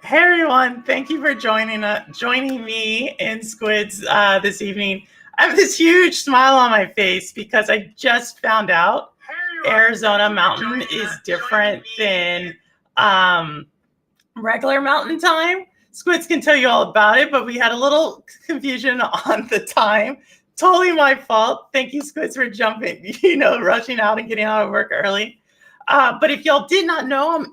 Hey everyone, thank you for joining me in Squidzzz this evening. I have this huge smile on my face because I just found out Arizona Mountain is different than regular Mountain Time. Squidzzz can tell you all about it, but we had a little confusion on the time. Totally my fault. Thank you, Squidzzz, for jumping, rushing out and getting out of work early. But if y'all did not know,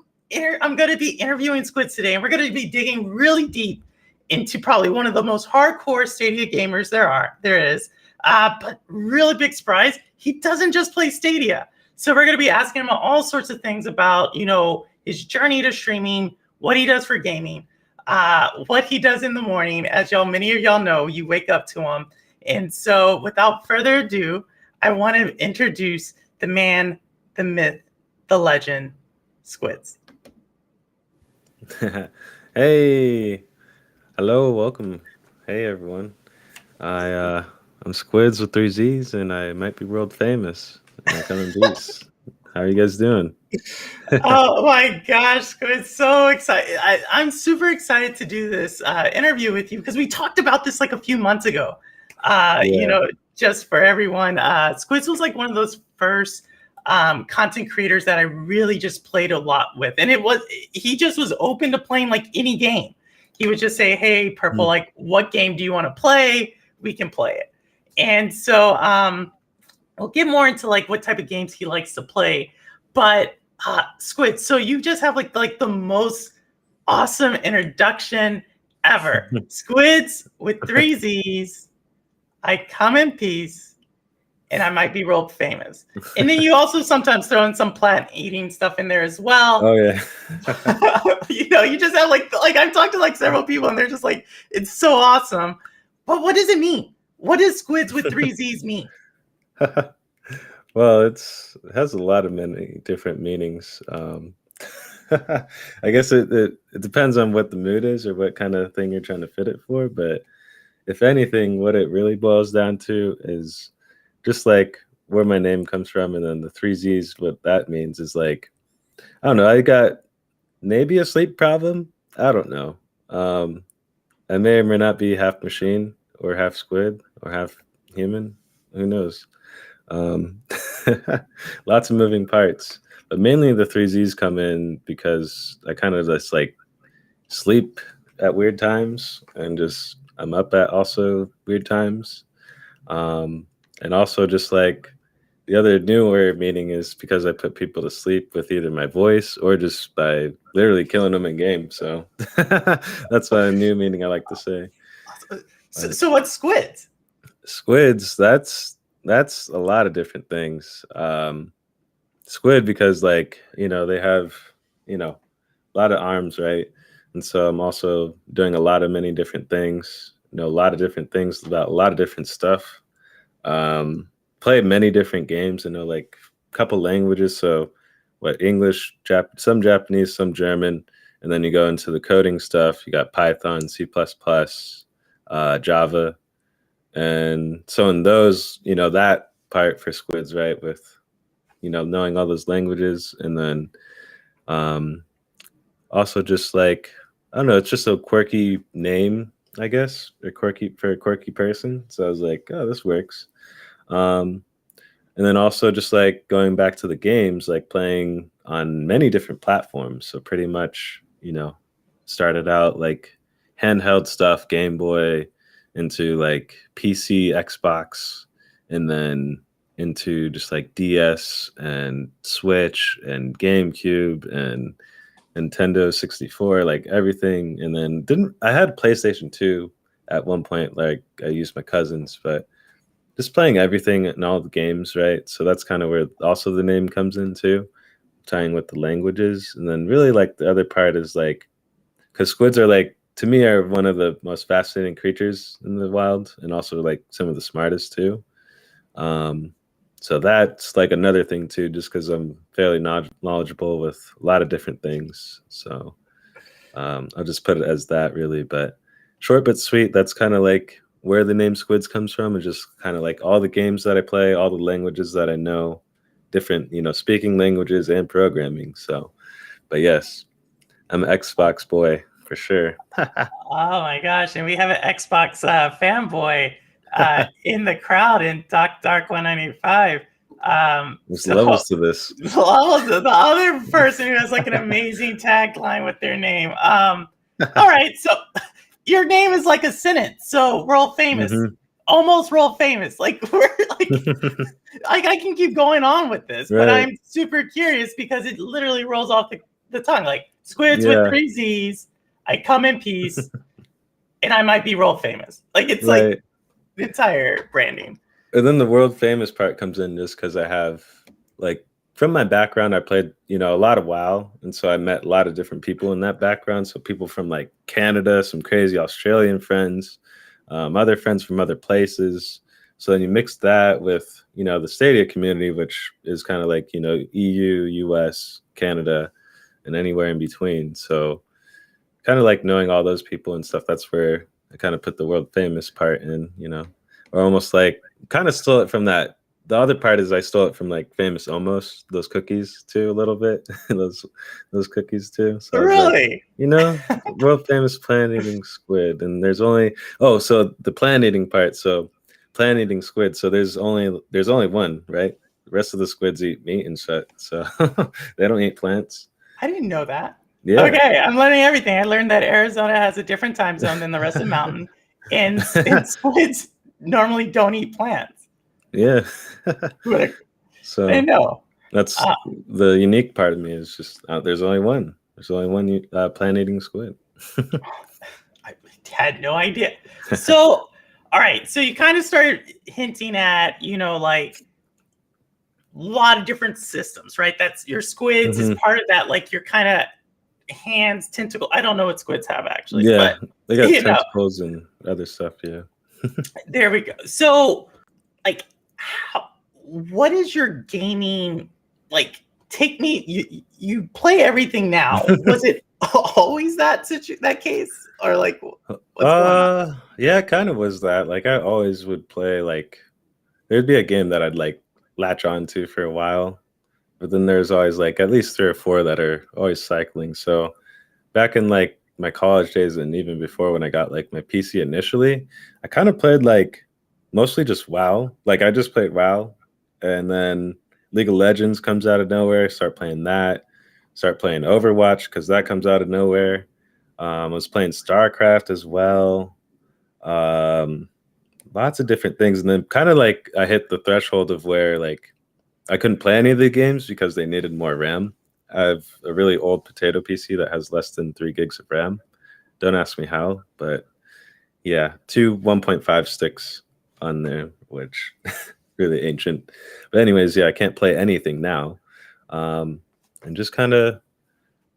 I'm going to be interviewing Squidzzz today, and we're going to be digging really deep into probably one of the most hardcore Stadia gamers there is. But really big surprise, he doesn't just play Stadia. So we're going to be asking him all sorts of things about, his journey to streaming, what he does for gaming, what he does in the morning. As many of y'all know, you wake up to him. And so without further ado, I want to introduce the man, the myth, the legend, Squidzzz. Hey, hello, welcome. Hey everyone. I'm Squidzzz with 3 Z's, and I might be world famous. And I'm coming beast. How are you guys doing? Oh my gosh, Squidzzz, so excited. I'm super excited to do this interview with you because we talked about this like a few months ago. Just for everyone, Squidzzz was like one of those first content creators that I really just played a lot with. And he just was open to playing like any game. He would just say, hey, Purple, like, what game do you want to play? We can play it. And so we'll get more into like what type of games he likes to play. But Squidzzz, so you just have like the most awesome introduction ever. Squidzzz with 3 Z's. I come in peace. And I might be world famous. And then you also sometimes throw in some plant eating stuff in there as well. Oh yeah. You just have like I've talked to like several people and they're just like, it's so awesome. But what does it mean? What does Squidzzz with 3 Z's mean? Well, it has a lot of many different meanings. I guess it depends on what the mood is or what kind of thing you're trying to fit it for. But if anything, what it really boils down to is just like where my name comes from, and then the 3 Z's, what that means is like, I don't know, I got maybe a sleep problem. I don't know. I may or may not be half machine or half squid or half human. Who knows? Lots of moving parts. But mainly the 3 Z's come in because I kind of just like sleep at weird times and just I'm up at also weird times. And also just like the other newer meaning is because I put people to sleep with either my voice or just by literally killing them in game. So that's a new meaning I like to say. So what's Squidzzz? Squidzzz, that's a lot of different things. Squid because like, they have, a lot of arms, right? And so I'm also doing a lot of many different things, a lot of different things about a lot of different stuff. Play many different games. I know like a couple languages. So English, some Japanese, some German. And then you go into the coding stuff. You got Python, C++, Java. And so in those, that part for Squidzzz, right? With, knowing all those languages. And then also just like, I don't know, it's just a quirky name, I guess, or for a quirky person. So I was like, oh, this works. And then also just like going back to the games, like playing on many different platforms. So pretty much, started out like handheld stuff, Game Boy, into like PC, Xbox, and then into just like DS and Switch and GameCube and Nintendo 64, like everything. And then I had PlayStation 2 at one point, like I used my cousins, but just playing everything in all the games, right? So that's kind of where also the name comes in too, tying with the languages. And then really like the other part is like, because squids are like, to me, are one of the most fascinating creatures in the wild, and also like some of the smartest too. So that's like another thing too, just because I'm fairly knowledgeable with a lot of different things. So I'll just put it as that really, but short but sweet. That's kind of like where the name Squidzzz comes from, is just kind of like all the games that I play, all the languages that I know, different, speaking languages and programming. So, but yes, I'm an Xbox boy. for sure. Oh my gosh! And we have an Xbox fanboy in the crowd in Dark 195. There's So levels to this. the other person who has like an amazing tagline with their name. All right, so your name is like a sentence. So world famous, almost world famous. Like we're like I can keep going on with this, but Right. I'm super curious because it literally rolls off the tongue. Like Squidzzz with 3 Z's. I come in peace, and I might be world famous. Like it's like the entire branding. And then the world famous part comes in just because I have, like, from my background, I played, a lot of WoW. And so I met a lot of different people in that background. So people from like Canada, some crazy Australian friends, other friends from other places. So then you mix that with, the Stadia community, which is kind of like, EU, US, Canada, and anywhere in between. So kind of like knowing all those people and stuff, that's where I kind of put the world famous part in, or almost like kind of stole it from that. The other part is I stole it from like Famous Almost, those cookies too, a little bit. those cookies too. So really? Like, world famous plant eating squid. And there's only so the plant eating part. So plant eating squid. So there's only one, right? The rest of the squids eat meat and shit. So they don't eat plants. I didn't know that. Yeah. Okay, I'm learning everything. I learned that Arizona has a different time zone than the rest of the mountain, and squids normally don't eat plants. Yeah. So I know. That's the unique part of me is just there's only one. There's only one plant-eating squid. I had no idea. So, all right. So you kind of started hinting at, like a lot of different systems, right? That's your Squidzzz is part of that. Like your kind of hands, tentacle. I don't know what squids have actually. Yeah, but, they got tentacles and other stuff. Yeah. There we go. So, like, what is your gaming like? Take me. You play everything now. Was it always that case, or like what's going on? Yeah, it kind of was that. Like I always would play. Like there'd be a game that I'd like latch on to for a while, but then there's always like at least 3 or 4 that are always cycling. So back in like my college days and even before when I got like my PC initially, I kind of played like mostly just WoW. Like I just played WoW, and then League of Legends comes out of nowhere. Start playing that. Start playing Overwatch because that comes out of nowhere. I was playing StarCraft as well. Lots of different things, and then kind of like I hit the threshold of where like I couldn't play any of the games because they needed more RAM. I have a really old potato PC that has less than 3 gigs of RAM. Don't ask me how, but yeah, 2 1.5 sticks on there, which really ancient. But anyways, yeah, I can't play anything now. And just kind of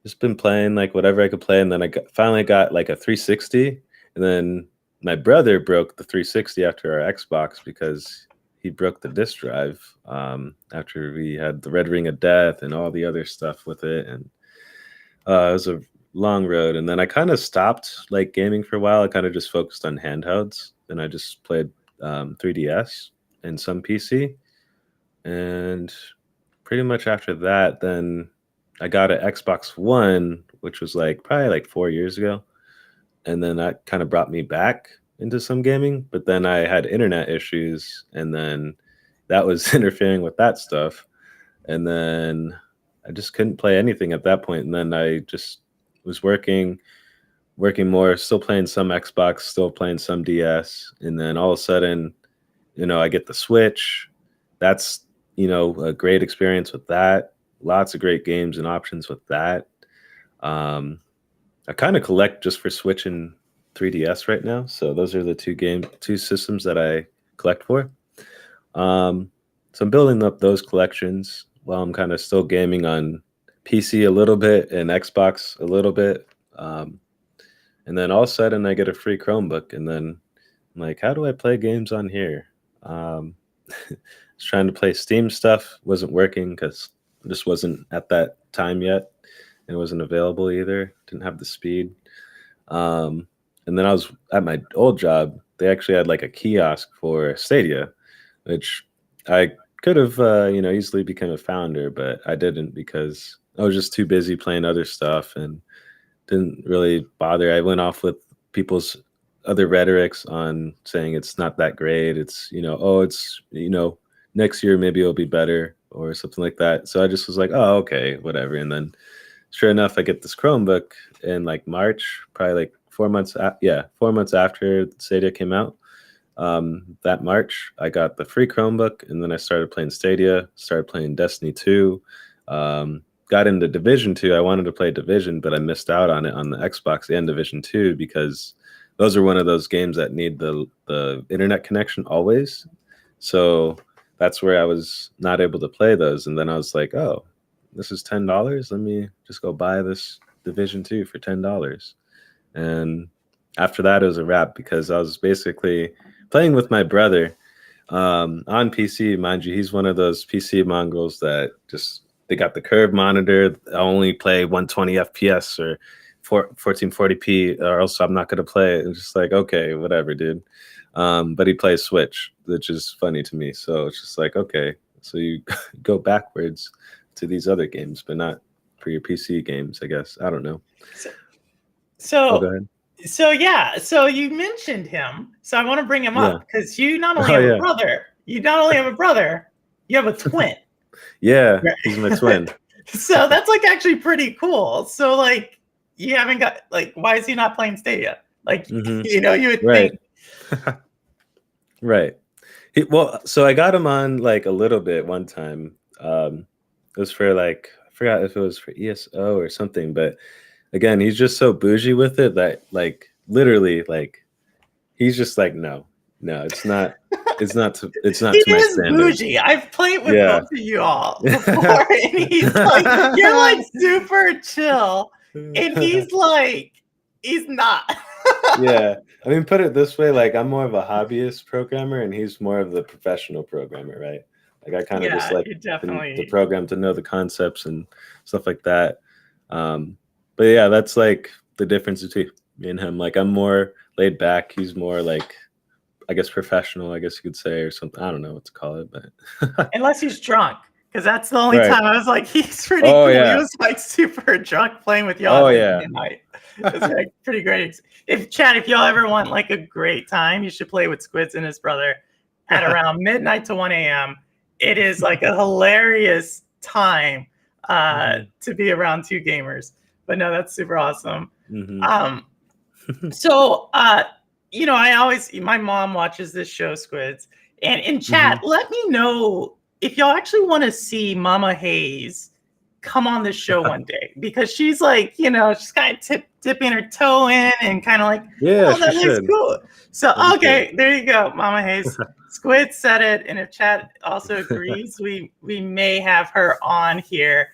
just been playing like whatever I could play. And then I finally got like a 360. And then my brother broke the 360 after our Xbox because he broke the disk drive after we had the Red Ring of Death and all the other stuff with it. And it was a long road. And then I kind of stopped like gaming for a while. I kind of just focused on handhelds. And I just played 3DS and some PC. And pretty much after that, then I got an Xbox One, which was like probably like 4 years ago. And then that kind of brought me back into some gaming. But then I had internet issues, and then that was interfering with that stuff. And then I just couldn't play anything at that point. And then I just was working more, still playing some Xbox, still playing some DS. And then all of a sudden, I get the Switch. That's, a great experience with that. Lots of great games and options with that. I kind of collect just for Switch and 3DS right now. So those are the two systems that I collect for. So I'm building up those collections while I'm kind of still gaming on PC a little bit and Xbox a little bit. And then all of a sudden I get a free Chromebook, and then I'm like, how do I play games on here? I was trying to play Steam stuff, wasn't working because it just wasn't at that time yet. It wasn't available either. Didn't have the speed. And then I was at my old job. They actually had like a kiosk for Stadia, which I could have, easily become a founder, but I didn't because I was just too busy playing other stuff and didn't really bother. I went off with people's other rhetorics on saying it's not that great. It's, oh, it's, next year maybe it'll be better or something like that. So I just was like, oh, okay, whatever. And then sure enough, I get this Chromebook in like March, probably like 4 months. 4 months after Stadia came out. That March, I got the free Chromebook, and then I started playing Stadia, started playing Destiny 2, got into Division 2. I wanted to play Division, but I missed out on it on the Xbox and Division 2 because those are one of those games that need the internet connection always. So that's where I was not able to play those. And then I was like, oh, this is $10. Let me just go buy this Division 2 for $10. And after that, it was a wrap because I was basically playing with my brother on PC. Mind you, he's one of those PC mongrels that they got the curved monitor. I only play 120 FPS or 1440p, or else I'm not going to play it. It's just like, okay, whatever, dude. But he plays Switch, which is funny to me. So it's just like, okay, so you go backwards to these other games, but not for your PC games, I guess. I don't know. So go ahead. So yeah, so you mentioned him. So I want to bring him up because you not only have a brother, you have a twin. Yeah, he's my twin. So that's like actually pretty cool. So like you haven't got like, why is he not playing Stadia? Like you would think. Right. So I got him on like a little bit one time. It was for like, I forgot if it was for ESO or something, but again, he's just so bougie with it that like literally like he's just like, no, it's not to my standard. Bougie. I've played with both of you all before, and he's like, you're like super chill, and he's not. Yeah, I mean, put it this way, like I'm more of a hobbyist programmer, and he's more of the professional programmer, right? Like I kind of just like the program to know the concepts and stuff like that. But yeah, that's like the difference between me and him. Like I'm more laid back. He's more like, I guess, professional, I guess you could say, or something. I don't know what to call it, but unless he's drunk, because that's the only time I was like, he's pretty cool. Yeah. He was like super drunk playing with y'all at midnight. It's like pretty great. If y'all ever want like a great time, you should play with Squidzzz and his brother at around midnight to 1 a.m. It is like a hilarious time to be around two gamers. But no, that's super awesome. So, my mom watches this show, Squidzzz, and in chat, let me know if y'all actually want to see Mama Hayes come on this show one day, because she's like, she's kind of dipping her toe in and kind of like, that looks cool. So, okay, there you go, Mama Hayes. Squidzzz said it, and if chat also agrees, we may have her on here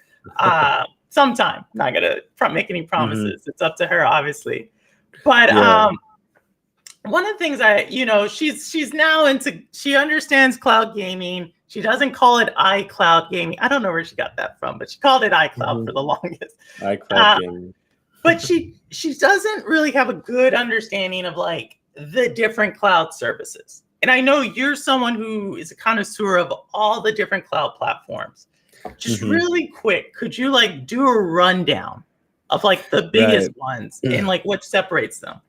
sometime. Not gonna make any promises. It's up to her, obviously. But one of the things she's now she understands cloud gaming. She doesn't call it iCloud gaming. I don't know where she got that from, but she called it iCloud for the longest. iCloud gaming. But she doesn't really have a good understanding of like the different cloud services. And I know you're someone who is a connoisseur of all the different cloud platforms. Just really quick, could you like do a rundown of like the biggest ones and like what separates them?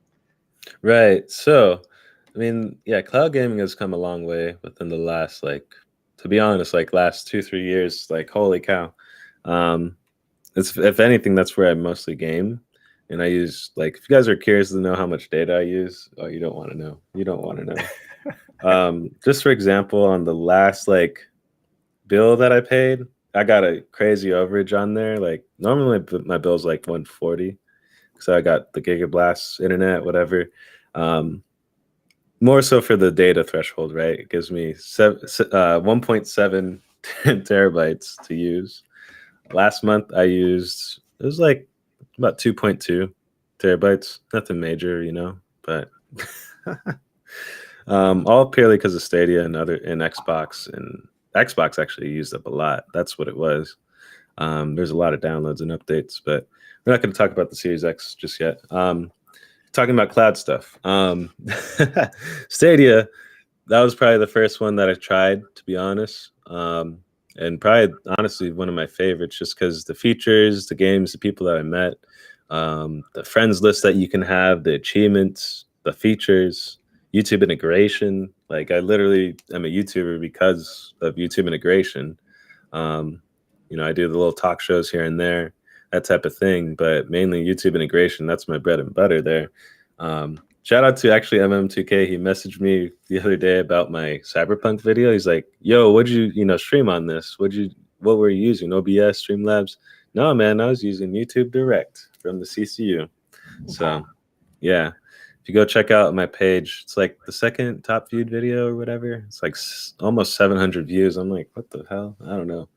Right. So, I mean, cloud gaming has come a long way within the last, like, to be honest, like last 2-3 years. Like, holy cow! It's, if anything, that's where I mostly game, and I use, like, if you guys are curious to know how much data I use, you don't want to know. You don't want to know. Just for example, on the last like bill that I paid, I got a crazy overage on there. Like normally my bill's like 140. So I got the Gigablast internet, whatever. More so for the data threshold, right? It gives me 1.7 terabytes to use. Last month it was like about 2.2 terabytes. Nothing major, but all purely because of Stadia and Xbox, and Xbox actually used up a lot. That's what it was. There's a lot of downloads and updates, but we're not going to talk about the Series X just yet. Talking about cloud stuff. Stadia, that was probably the first one that I tried, to be honest. And probably, honestly, one of my favorites, just because the features, the games, the people that I met. the friends list that you can have, the achievements, the features, YouTube integration. Like I literally am a YouTuber because of YouTube integration. Um, I do the little talk shows here and there, that type of thing, but mainly YouTube integration. That's my bread and butter there. Shout out to actually MM2K. He messaged me the other day about my Cyberpunk video. He's like, "Yo, what'd you stream on this? What were you using? OBS, Streamlabs?" No, man, I was using YouTube Direct from the CCU. So, yeah, if you go check out my page, it's like the second top viewed video or whatever. It's like almost 700 views. I'm like, what the hell? I don't know,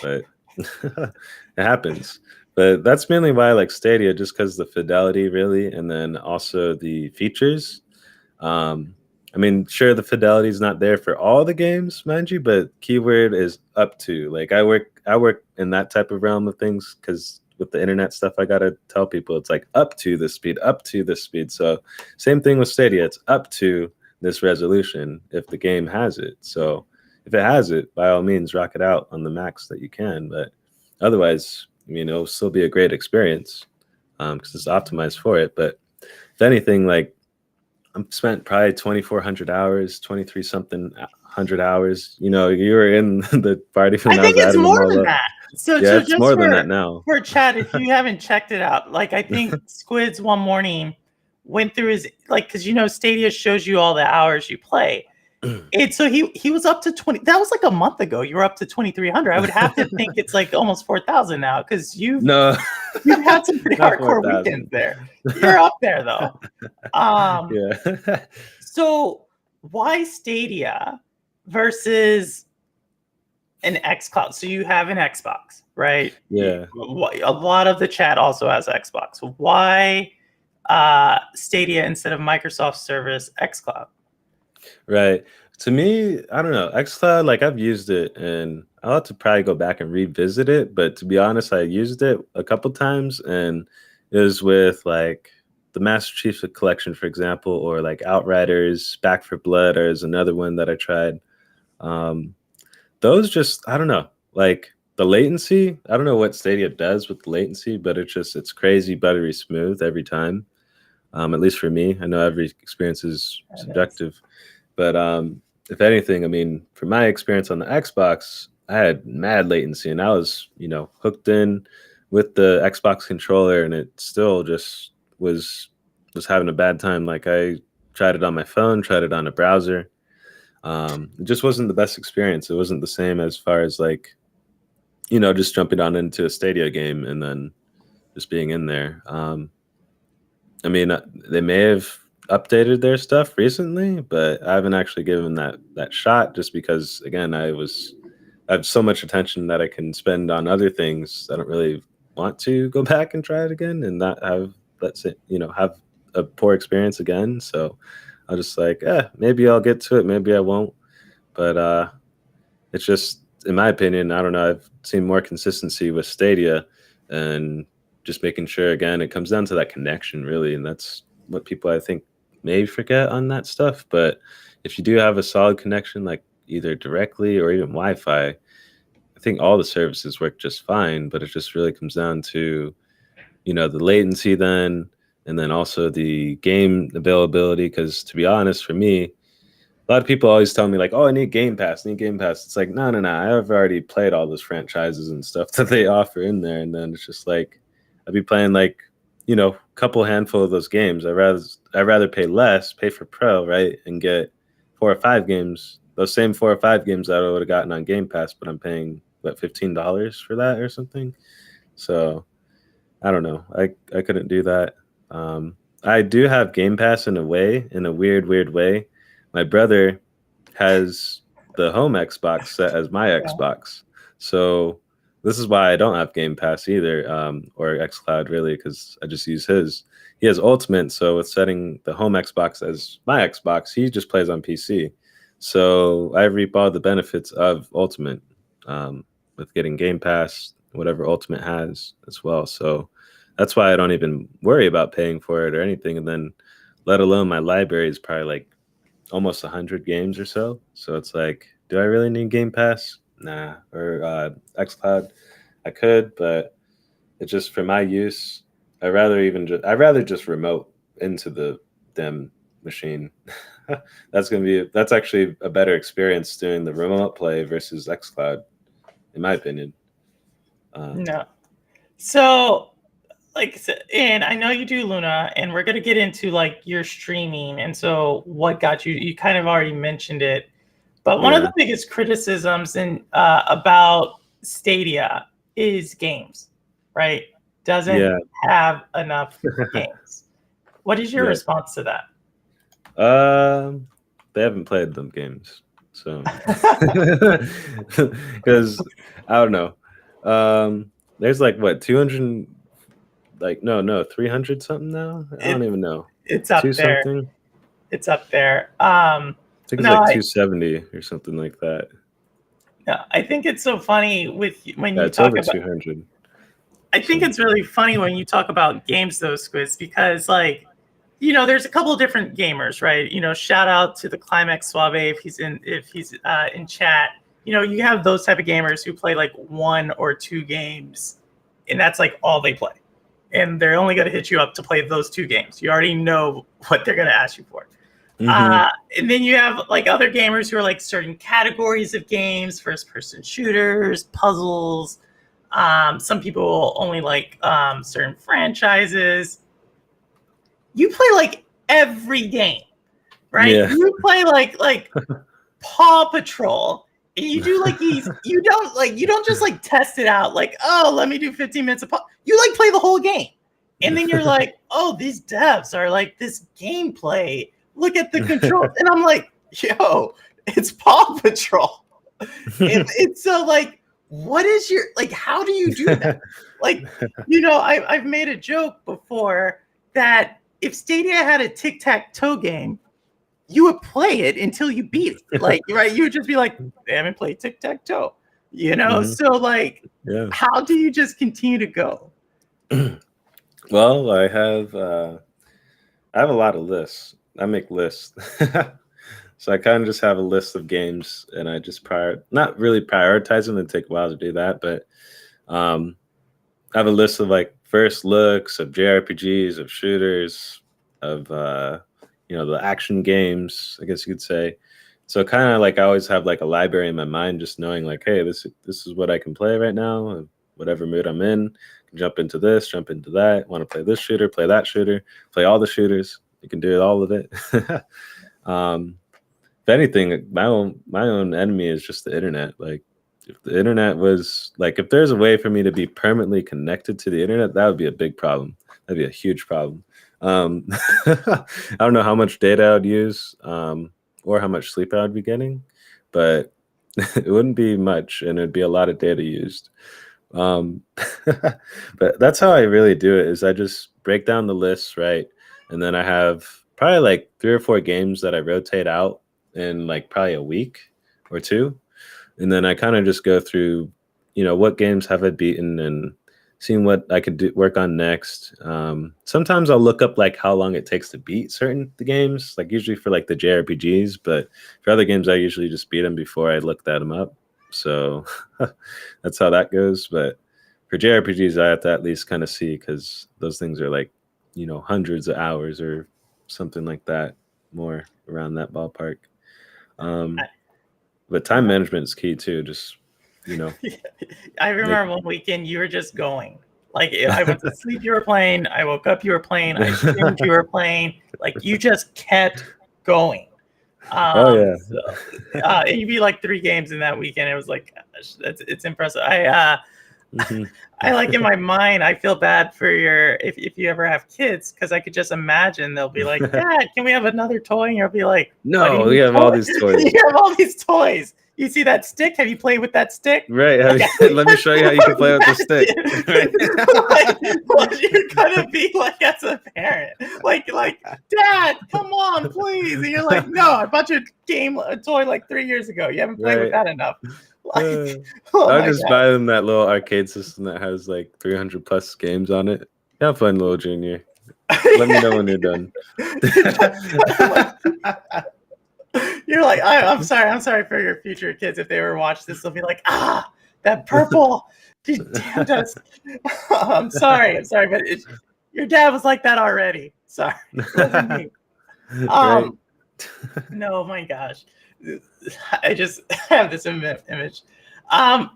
but it happens. But that's mainly why I like Stadia, just because the fidelity, really, and then also the features. I mean, sure, the fidelity is not there for all the games, mind you, but keyword is up to. Like I work in that type of realm of things because with the internet stuff, I gotta tell people it's like up to this speed, up to this speed. So same thing with Stadia, it's up to this resolution if the game has it. So if it has it, by all means, rock it out on the max that you can. But otherwise, I mean, it'll still be a great experience because it's optimized for it. But if anything, like I'm spent probably 2,400 hours, 23 something hundred hours. You were in the party when I I think was it's adding them more all than up. that. So, Yeah, so it's just more than that now. for chat, if you haven't checked it out, like I think Squidzzz one morning went through his because Stadia shows you all the hours you play. And so he was up to 20. That was like a month ago. You were up to 2,300. I would have to think it's like almost 4,000 now because you've had some pretty not hardcore 4,000. weekends there. You're up there though. Yeah. So why Stadia versus an xCloud? So you have an Xbox, right? Yeah. A lot of the chat also has Xbox. Why Stadia instead of Microsoft service xCloud? Right. To me, I don't know. xCloud, like I've used it and I'll have to probably go back and revisit it. But to be honest, I used it a couple times and it was with like the Master Chief Collection, for example, or like Outriders, Back for Blood, or is another one that I tried. Those just, I don't know, like the latency, I don't know what Stadia does with the latency, but it's crazy buttery smooth every time. At least for me. I know every experience is subjective. But if anything, I mean, for my experience on the Xbox, I had mad latency and I was, hooked in with the Xbox controller and it still just was having a bad time. Like I tried it on my phone, tried it on a browser. It just wasn't the best experience. It wasn't the same as far as like, just jumping on into a Stadia game and then just being in there. I mean, they may have updated their stuff recently, but I haven't actually given that shot just because again, I have so much attention that I can spend on other things. I don't really want to go back and try it again and not have have a poor experience again. So I'll just like, maybe I'll get to it, maybe I won't. But it's just in my opinion, I don't know, I've seen more consistency with Stadia and just making sure again it comes down to that connection really, and that's what people I think may forget on that stuff. But if you do have a solid connection, like either directly or even Wi-Fi, I think all the services work just fine. But it just really comes down to the latency then, and then also the game availability. Because to be honest, for me, a lot of people always tell me like, "Oh, I need Game Pass. I need Game Pass." It's like, no, no, no. I've already played all those franchises and stuff that they offer in there, and then it's just like I'd be playing like couple handful of those games. I'd rather pay less, pay for Pro, right, and get 4 or 5 games. Those same 4 or 5 games that I would have gotten on Game Pass, but I'm paying what $15 for that or something. So I don't know. I couldn't do that. I do have Game Pass in a weird way. My brother has the home Xbox set as my Xbox. So this is why I don't have Game Pass either, or xCloud really, because I just use his. He has Ultimate, so with setting the home Xbox as my Xbox, he just plays on PC. So I reap all the benefits of Ultimate with getting Game Pass, whatever Ultimate has as well. So that's why I don't even worry about paying for it or anything. And then, let alone my library is probably like almost 100 games or so. So it's like, do I really need Game Pass? Nah. Or xCloud, I could, but it's just for my use. I'd rather just remote into the dem machine. That's actually a better experience doing the remote play versus xCloud, in my opinion. No. So, like, and I know you do Luna, and we're gonna get into like your streaming, and so what got you? You kind of already mentioned it, but one of the biggest criticisms about Stadia is games, right? Doesn't have enough games. What is your response to that? They haven't played them games, so because I don't know. There's like what 200, like no 300 something now. I don't even know. It's up there. Something. It's up there. I think it's like 270 or something like that. Yeah, I think it's so funny when you it's talk over about 200. I think it's really funny when you talk about games, though, Squidz, because like, there's a couple of different gamers, right? Shout out to the Climax Suave if he's in chat. You have those type of gamers who play like 1 or 2 games, and that's like all they play, and they're only going to hit you up to play those 2 games. You already know what they're going to ask you for. And then you have like other gamers who are like certain categories of games, first-person shooters, puzzles. Some people only like certain franchises. You play like every game, right? Yeah. You play like Paw Patrol, and you do like these. You don't just like test it out. Like, oh, let me do 15 minutes of Paw. You like play the whole game, and then you're like, oh, these devs are like this gameplay. Look at the controls, and I'm like, yo, it's Paw Patrol. It's so like, what is your like? How do you do that? Like, I've made a joke before that if Stadia had a tic-tac-toe game, you would play it until you beat it. Like, right? You would just be like, they haven't played tic-tac-toe, So like, how do you just continue to go? Well, I have a lot of lists. I make lists. So I kind of just have a list of games, and I just not really prioritize them. It take a while to do that, but I have a list of like first looks of JRPGs, of shooters, of the action games, I guess you could say. So kind of like I always have like a library in my mind, just knowing like, hey, this is what I can play right now, whatever mood I'm in. Jump into this, jump into that. Want to play this shooter, play that shooter, play all the shooters. You can do all of it. If anything, my own enemy is just the internet. Like, if the internet was like, if there's a way for me to be permanently connected to the internet, that would be a big problem. That'd be a huge problem. I don't know how much data I would use, or how much sleep I would be getting, but it wouldn't be much, and it'd be a lot of data used. But that's how I really do it. Is I just break down the lists, right? And then I have probably like 3 or 4 games that I rotate out in like probably a week or 2. And then I kind of just go through, what games have I beaten and seeing what I could work on next. Sometimes I'll look up like how long it takes to beat certain games, like usually for like the JRPGs, but for other games, I usually just beat them before I look them up. So that's how that goes. But for JRPGs, I have to at least kind of see, because those things are like, hundreds of hours or something like that, more around that ballpark. But time management is key too. Just, I remember one weekend you were just going. Like, I went to sleep, you were playing. I woke up, you were playing. I streamed, you were playing. Like, you just kept going. And you'd be like 3 games in that weekend. It was like, gosh, it's impressive. I like, in my mind, I feel bad for if you ever have kids, because I could just imagine they'll be like, Dad, can we have another toy? And you'll be like, no, we have all these toys. You have all these toys. You see that stick? Have you played with that stick? Right. Let me show you how you can play with the stick. Right? You're gonna be like, as a parent, like, Dad, come on, please. And you're like, no, I bought you a toy like 3 years ago. You haven't played with that enough. Like, I'll just buy them that little arcade system that has like 300 plus games on it. Have fun, little junior. Let me know when you're done. You're like, I'm sorry for your future kids. If they ever watch this, they'll be like, that purple, he damned us. I'm sorry, but Your dad was like that already. Sorry, it wasn't me. Right. No, my gosh, I just have this image.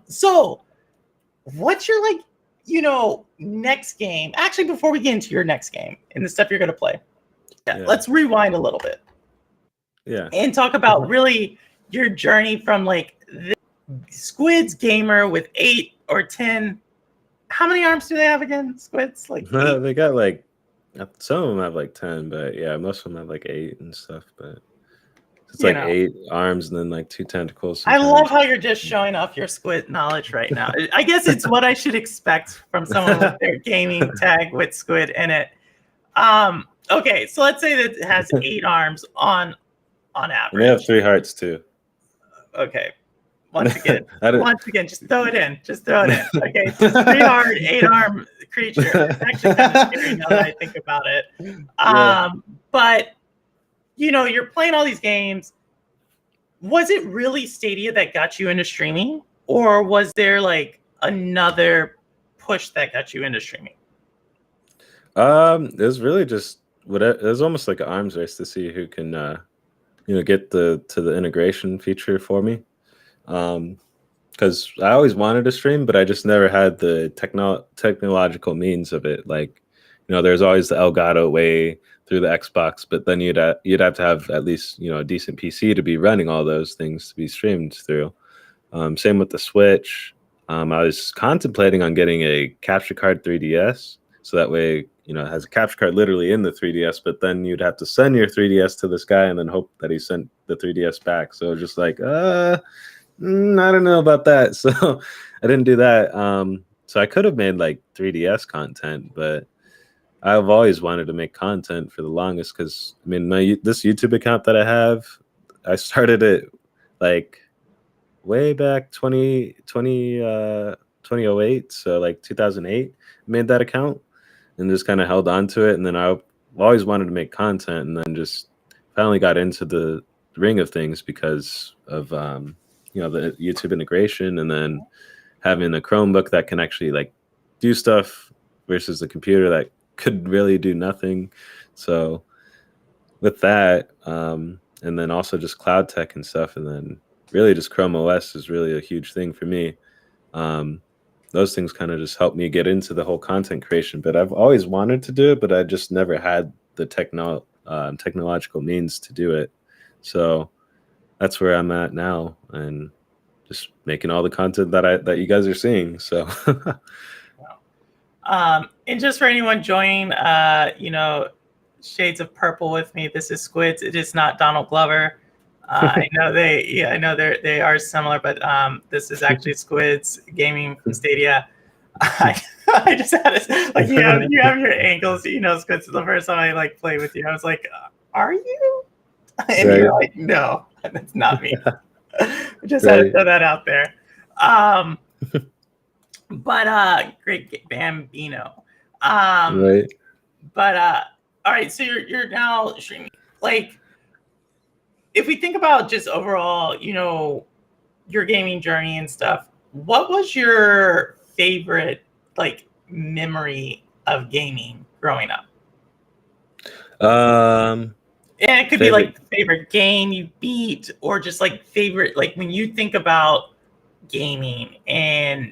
So what's your like, next game? Actually, before we get into your next game and the stuff you're gonna play, let's rewind a little bit. Yeah. And talk about really your journey from like the Squidzzz gamer with 8 or 10. How many arms do they have again? Squidzzz? Like they got like, some of them have like 10, but yeah, most of them have like 8 and stuff. But it's like 8 arms and then like 2 tentacles. Sometimes. I love how you're just showing off your Squid knowledge right now. I guess it's what I should expect from someone with their gaming tag with Squid in it. Okay, so let's say that it has 8 arms on average. And they have 3 hearts too. Okay. Once again, just throw it in. Just throw it in. Okay, it's 3-heart, 8-arm creature. It's actually kind of scary now that I think about it. But you're playing all these games. Was it really Stadia that got you into streaming, or was there like another push that got you into streaming? It was really just it was almost like an arms race to see who can get to the integration feature for me. Because I always wanted to stream, but I just never had the technological means of it. Like, there's always the Elgato way through the Xbox, but then you'd have to have at least a decent PC to be running all those things to be streamed through. Same with the Switch. I was contemplating on getting a capture card 3DS, so that way it has a capture card literally in the 3DS, but then you'd have to send your 3DS to this guy and then hope that he sent the 3DS back. So just like I don't know about that. So I didn't do that. So I could have made like 3DS content, but I've always wanted to make content for the longest because this YouTube account that I have, I started it like way back 2008, so like 2008. Made that account and just kind of held on to it, and then I always wanted to make content, and then just finally got into the ring of things because of the YouTube integration, and then having a Chromebook that can actually like do stuff versus the computer that could really do nothing. So with that, and then also just cloud tech and stuff, and then really just Chrome OS is really a huge thing for me. Those things kind of just helped me get into the whole content creation, but I've always wanted to do it, but I just never had the technological means to do it. So that's where I'm at now, and just making all the content that you guys are seeing. So and just for anyone joining, shades of purple with me, this is Squidzzz. It is not Donald Glover. I know they are similar, but this is actually Squidzzz gaming from Stadia. I just had this, like, you have your ankles, Squidzzz. The first time I like played with you, I was like, are you? And you're like, no, that's not me. I just had to throw that out there. But great Bambino. Right. But all right, so you're now streaming. Like, if we think about just overall, your gaming journey and stuff, what was your favorite like memory of gaming growing up? And it could be like the favorite game you beat, or just like favorite, like when you think about gaming and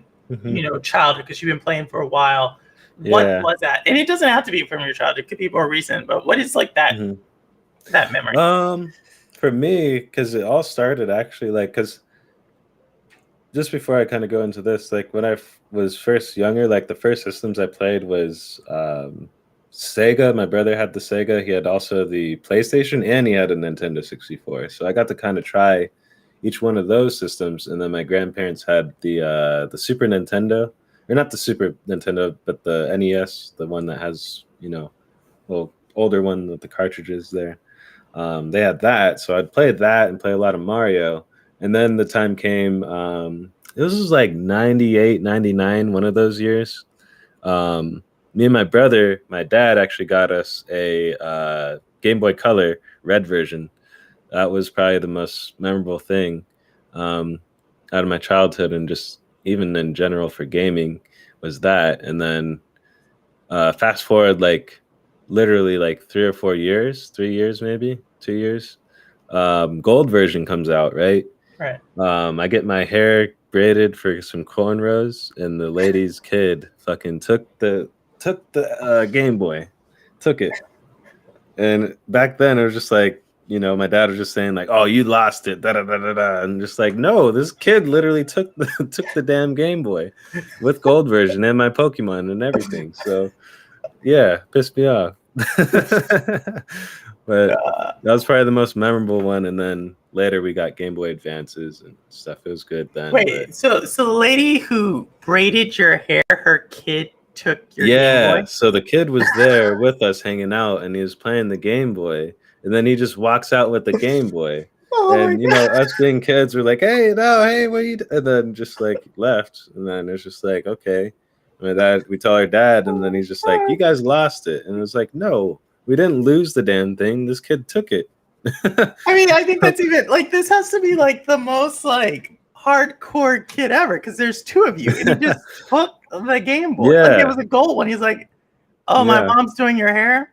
childhood, because you've been playing for a while. What was that? And it doesn't have to be from your childhood; it could be more recent. But what is like that that memory? For me, because it all started actually because just before I kind of go into this, like when I was first younger, like the first systems I played was Sega. My brother had the Sega. He had also the PlayStation, and he had a Nintendo 64. So I got to kind of try each one of those systems. And then my grandparents had the Super Nintendo, or not the Super Nintendo, but the NES, the one that has little older one with the cartridges there. They had that, so I'd play that and play a lot of Mario. And then the time came, this was like 98, 99, one of those years. Me and my brother, my dad actually got us a Game Boy Color red version. That was probably the most memorable thing out of my childhood, and just even in general for gaming was that. And then Fast forward like literally like 3 years maybe 2 years. Gold version comes out, right? Right. I get my hair braided for some cornrows, and the lady's kid fucking took the Game Boy, took it. And back then it was just like, my dad was just saying like, "Oh, you lost it," da da da da da, and just like, no, this kid literally took the damn Game Boy with gold version and my Pokemon and everything. So yeah, pissed me off. But that was probably the most memorable one. And then later we got Game Boy Advances and stuff. It was good then. Wait, so the lady who braided your hair, her kid took your Game Boy? So the kid was there with us hanging out, and he was playing the Game Boy, and then he just walks out with the Game Boy. And us being kids were like, "Hey, no, hey, what you?" And then just like left, and then it's just like, okay. My dad, we tell our dad, and then he's just like, "You guys lost it," and it was like, "No, we didn't lose the damn thing. This kid took it." I mean, I think that's even like this has to be like the most like hardcore kid ever because there's two of you, and he just took the Game Boy. Yeah, like, it was a gold one. He's like, "Oh, my mom's doing your hair."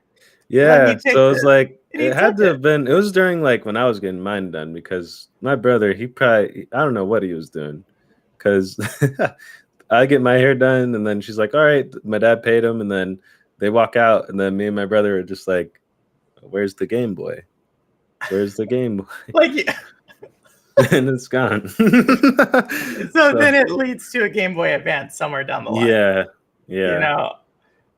Yeah, so it was like it had to have been. It was during like when I was getting mine done because my brother, he probably I don't know what he was doing because I get my hair done and then she's like, "All right," my dad paid him, and then they walk out, and then me and my brother are just like, "Where's the Game Boy? Where's the Game Boy?" Like, and it's gone. so then it leads to a Game Boy Advance somewhere down the line. Yeah.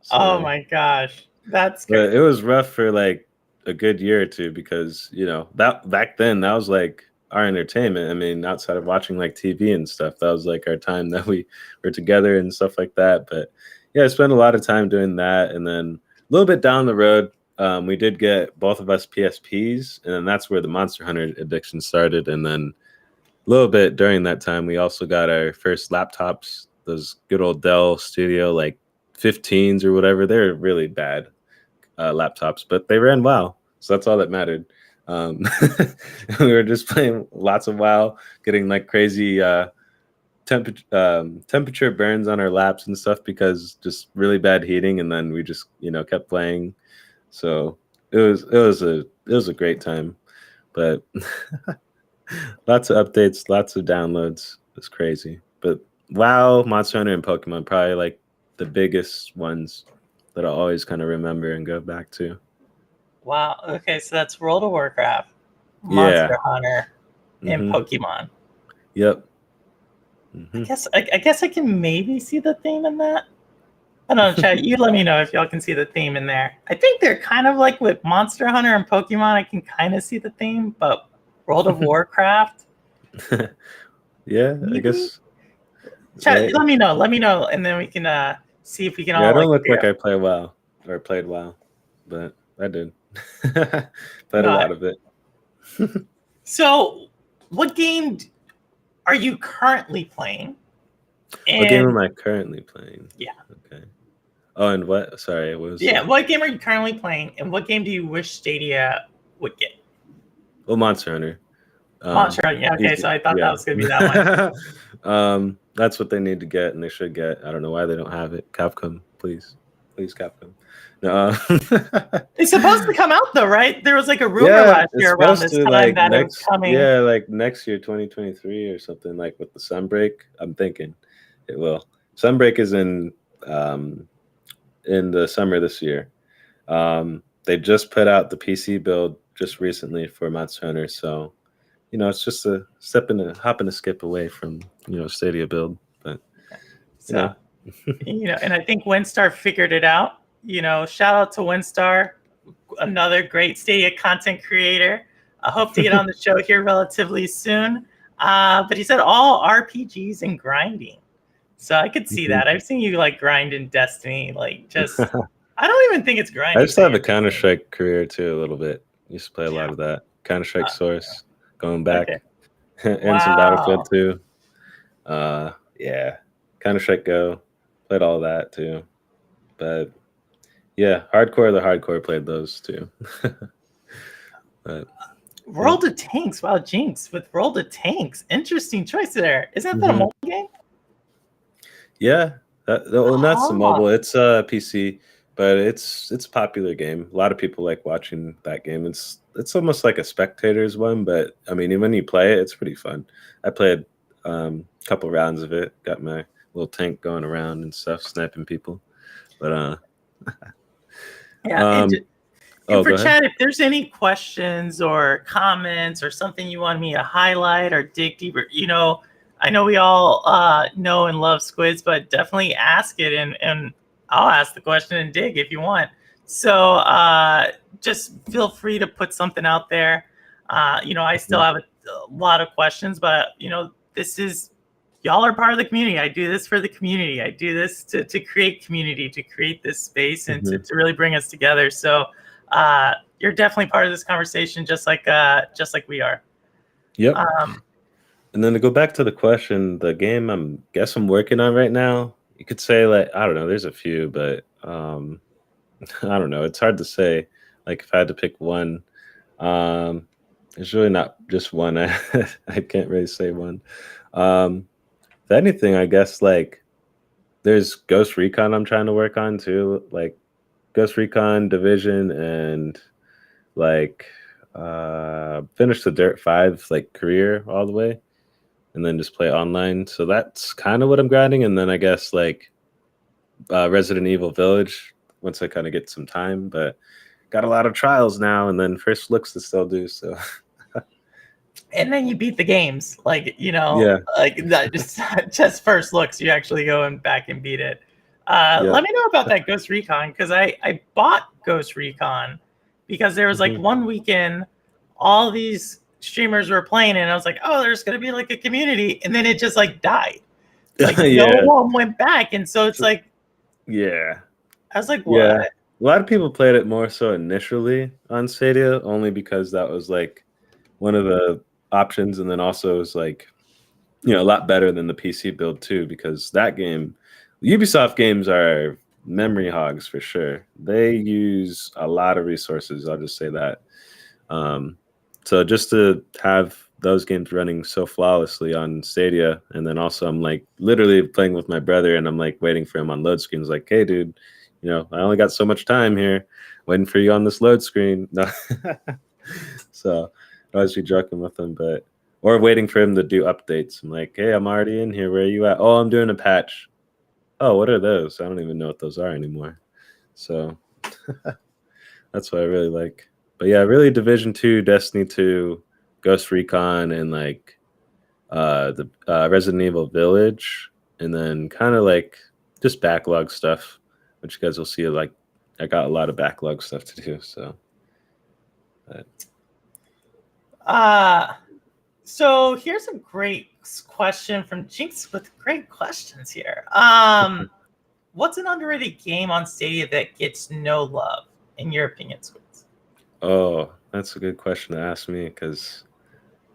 So, oh my gosh. That's good. But it was rough for like a good year or two because that back then that was like our entertainment. I mean, outside of watching like TV and stuff, that was like our time that we were together and stuff like that. But yeah, I spent a lot of time doing that, and then a little bit down the road, we did get both of us PSPs, and then that's where the Monster Hunter addiction started. And then a little bit during that time, we also got our first laptops, those good old Dell Studio like 15s or whatever. They're really bad laptops, but they ran WoW, so that's all that mattered. We were just playing lots of WoW, getting like crazy temperature burns on our laps and stuff because just really bad heating, and then we just kept playing. So it was a great time, but lots of updates, lots of downloads. It's crazy. But WoW, Monster Hunter, and Pokemon probably like the biggest ones that I'll always kind of remember and go back to. Wow. Okay, so that's World of Warcraft, Monster Hunter, and Mm-hmm. Pokemon. Yep. Mm-hmm. I guess I can maybe see the theme in that. I don't know, chat. You let me know if y'all can see the theme in there. I think they're kind of like with Monster Hunter and Pokemon. I can kind of see the theme, but World of Warcraft. Yeah, maybe? I guess. Chat, right? Let me know, and then we can see if we can all. I don't look like I play WoW or played WoW, but I did. Played a lot of it. So, what game are you currently playing? What game am I currently playing? Yeah. Okay. Oh, and what? Sorry, what was? Yeah, what game are you currently playing, and what game do you wish Stadia would get? Well, Monster Hunter. Monster Hunter. Yeah. Okay, so I thought that was gonna be that one. That's what they need to get, and they should get. I don't know why they don't have it. Capcom, please, Capcom. No. It's supposed to come out though, right? There was like a rumor last year around this time that it was coming. Yeah, like next year, 2023 or something. Like with the Sunbreak, I'm thinking it will. Sunbreak is in the summer this year. They just put out the PC build just recently for Monster Hunter, so it's just a hop and a skip away from Stadia build. But and I think Windstar figured it out. Shout out to Windstar, another great Stadia content creator. I hope to get on the show here relatively soon. But he said all RPGs and grinding. So I could see that. I've seen you like grind in Destiny, like just I don't even think it's grinding. I just have a Counter-Strike career too a little bit. Used to play a lot of that. Counter-Strike Source, going back. Okay. And some Battlefield too. Yeah. Counter-Strike Go. Played all that too. But yeah, the hardcore played those too. But World of Tanks. Wow, Jinx with World of Tanks. Interesting choice there. Isn't that a mobile game? Yeah. Well, not so Oh, mobile. It's PC, but it's a popular game. A lot of people like watching that game. It's almost like a spectator's one, but I mean, when you play it, it's pretty fun. I played a couple rounds of it. Got my little tank going around and stuff, sniping people. But yeah. um, And oh, for go ahead. Chad, if there's any questions or comments or something you want me to highlight or dig deeper, I know we all know and love Squidzzz, but definitely ask it, and I'll ask the question and dig if you want. So just feel free to put something out there. I still have a lot of questions, but this is y'all are part of the community. I do this for the community. I do this to create community, to create this space, and to really bring us together. So you're definitely part of this conversation, just like we are. Yep. And then to go back to the question, the game I'm working on right now, you could say like I don't know, there's a few, but I don't know. It's hard to say. Like if I had to pick one, there's really not just one. I can't really say one. If anything, I guess like there's Ghost Recon I'm trying to work on too, like Ghost Recon Division and like finish the Dirt 5 like career all the way and then just play online. So that's kind of what I'm grinding. And then I guess like Resident Evil Village once I kind of get some time, but got a lot of trials now and then first looks to still do. So and then you beat the games, like yeah, like that, just first looks. You actually go and back and beat it. Let me know about that Ghost Recon, because I bought Ghost Recon because there was like one weekend, all these streamers were playing it, and I was like, oh, there's gonna be like a community, and then it just like died. Like no one went back, and so it's like, yeah, I was like, what? Yeah. A lot of people played it more so initially on Stadia, only because that was like one of the options, and then also it was like a lot better than the PC build too, because that game, Ubisoft games are memory hogs for sure. They use a lot of resources. I'll just say that. So just to have those games running so flawlessly on Stadia, and then also I'm like literally playing with my brother, and I'm like waiting for him on load screens. Like, hey, dude, I only got so much time here, waiting for you on this load screen. No, so I was be joking with him, or waiting for him to do updates. I'm like, hey, I'm already in here. Where are you at? Oh, I'm doing a patch. Oh, what are those? I don't even know what those are anymore. So that's what I really like. But yeah, really Division 2, Destiny 2, Ghost Recon, and like the Resident Evil Village, and then kind of like just backlog stuff, which you guys will see. Like I got a lot of backlog stuff to do. So so here's a great question from Jinx with great questions here. What's an underrated game on Stadia that gets no love, in your opinion, Squidz? Oh, that's a good question to ask me, because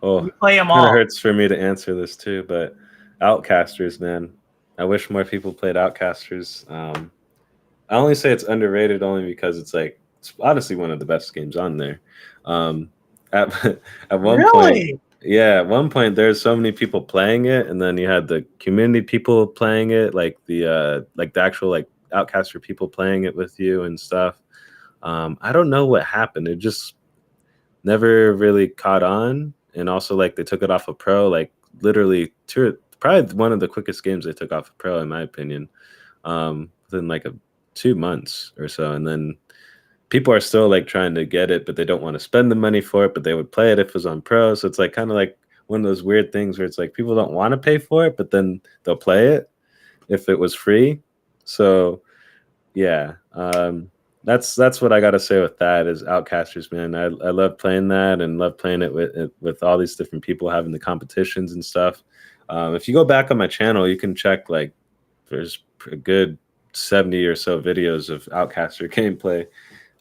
you play them it kind all. of hurts for me to answer this too. But Outcasters, man, I wish more people played Outcasters. I only say it's underrated only because it's honestly one of the best games on there. At at one point, yeah, at one point there's so many people playing it, and then you had the community people playing it, like the actual like Outcaster people playing it with you and stuff. I don't know what happened. It just never really caught on, and also like they took it off of Pro, like literally probably one of the quickest games they took off of Pro in my opinion, within like 2 months or so, and then people are still like trying to get it, but they don't want to spend the money for it, but they would play it if it was on Pro. So it's like kind of like one of those weird things where it's like people don't want to pay for it, but then they'll play it if it was free. So yeah, that's what I gotta say with that is Outcasters, man. I love playing that and love playing it with all these different people having the competitions and stuff. If you go back on my channel, you can check like there's a good 70 or so videos of Outcaster gameplay,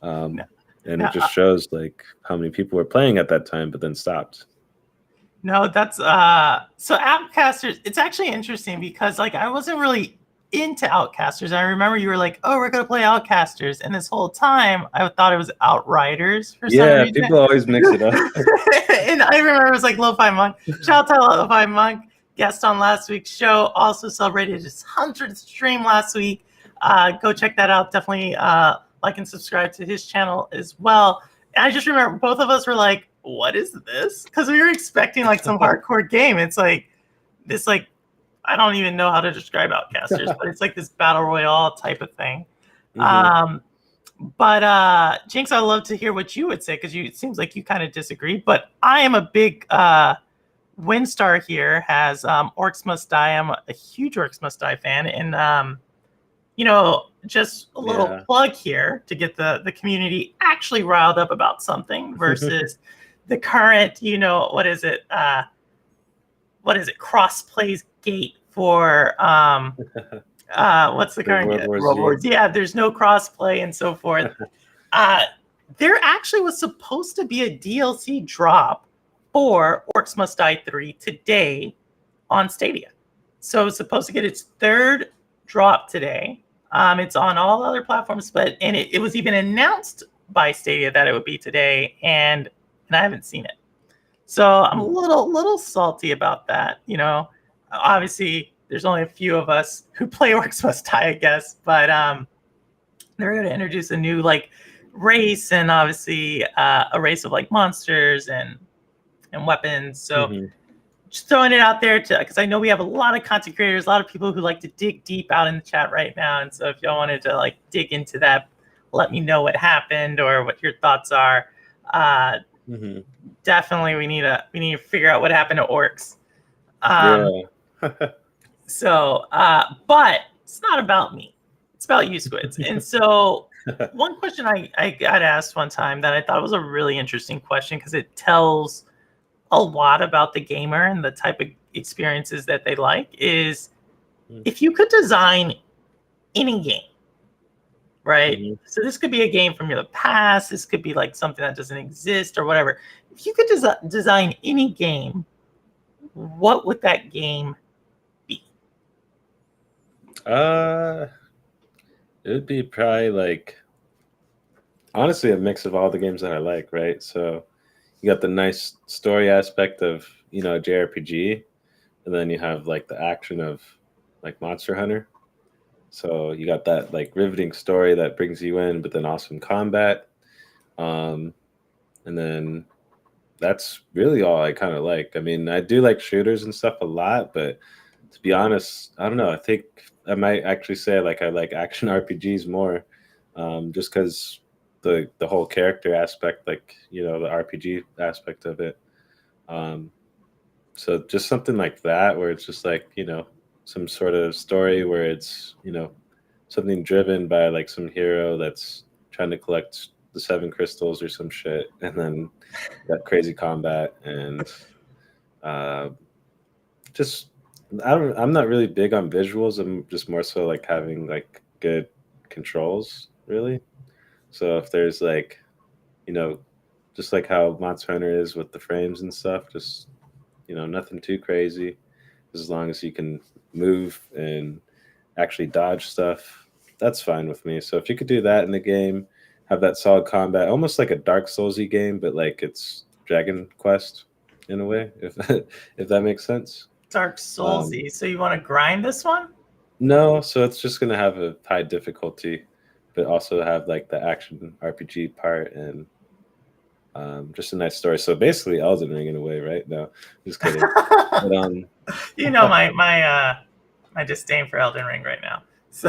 and it just shows like how many people were playing at that time, but then stopped. No, that's so Outcasters. It's actually interesting because like I wasn't really into Outcasters. I remember you were like, "Oh, we're gonna play Outcasters," and this whole time I thought it was Outriders for some reason. People always mix it up. And I remember it was like LofiMonk. Shout out to LofiMonk. guest on last week's show. Also celebrated his 100th stream last week. Go check that out. Definitely like and subscribe to his channel as well. And I just remember both of us were like, what is this? Because we were expecting like some hardcore game. It's like this, like, I don't even know how to describe Outcasters, but it's like this battle royale type of thing. But Jinx, I'd love to hear what you would say, because it seems like you kind of disagree. But I am a big Windstar here has Orcs Must Die. I'm a huge Orcs Must Die fan, and just a little plug here to get the community actually riled up about something versus the current, what is it? Crossplays gate for what's the current World War Z? Yeah, there's no crossplay and so forth. There actually was supposed to be a DLC drop for Orcs Must Die 3 today on Stadia. So it's supposed to get its third drop today. It's on all other platforms, but it was even announced by Stadia that it would be today, and I haven't seen it. So I'm a little salty about that. Obviously there's only a few of us who play Orcs Must Die, I guess, but they're going to introduce a new like race, and obviously a race of like monsters and weapons. So just throwing it out there because I know we have a lot of content creators, a lot of people who like to dig deep out in the chat right now. And so if y'all wanted to like dig into that, let me know what happened or what your thoughts are. Definitely we need to figure out what happened to Orcs. So but it's not about me, it's about you, Squidzzz. And so one question I got asked one time that I thought was a really interesting question, because it tells a lot about the gamer and the type of experiences that they like, is if you could design any game, right? So this could be a game from the past, this could be like something that doesn't exist or whatever. If you could design any game, what would that game be? It would be probably like, honestly, a mix of all the games that I like, right? So you got the nice story aspect of, JRPG, and then you have like the action of like Monster Hunter. So you got that like riveting story that brings you in, but then awesome combat. And then that's really all I kind of like. I mean, I do like shooters and stuff a lot, but to be honest, I don't know. I think I might actually say like I like action RPGs more, just because the whole character aspect, like the RPG aspect of it. So just something like that, where it's just like some sort of story where it's something driven by like some hero that's trying to collect the 7 crystals or some shit, and then that crazy combat and just I'm not really big on visuals. I'm just more so like having like good controls, really. So if there's like just like how Monster Hunter is with the frames and stuff, just nothing too crazy, as long as you can move and actually dodge stuff, that's fine with me. So if you could do that in the game, have that solid combat, almost like a Dark Soulsy game, but like it's Dragon Quest in a way, if that makes sense. Dark Soulsy. So you want to grind this one? No, so it's just gonna have a high difficulty, but also have like the action RPG part and just a nice story. So basically Elden Ring in a way, right? No, just kidding. But, my disdain for Elden Ring right now. So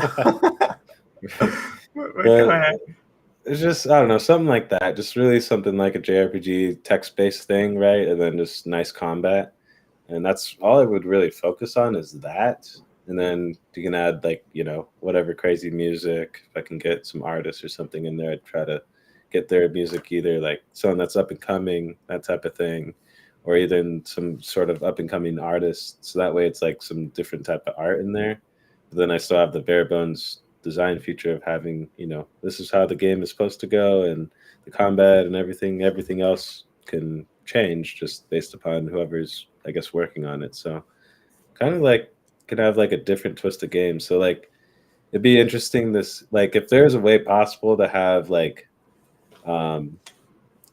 go ahead. It's just, I don't know, something like that. Just really something like a JRPG text-based thing, right? And then just nice combat. And that's all I would really focus on, is that. And then you can add like, whatever crazy music. If I can get some artists or something in there, I'd try to get their music, either like someone that's up and coming, that type of thing, or even some sort of up and coming artist. So that way it's like some different type of art in there. But then I still have the bare bones design feature of having, this is how the game is supposed to go, and the combat and everything else can change just based upon whoever's, I guess, working on it. So kind of like can have like a different twist of game. So like it'd be interesting, this, like, if there's a way possible to have like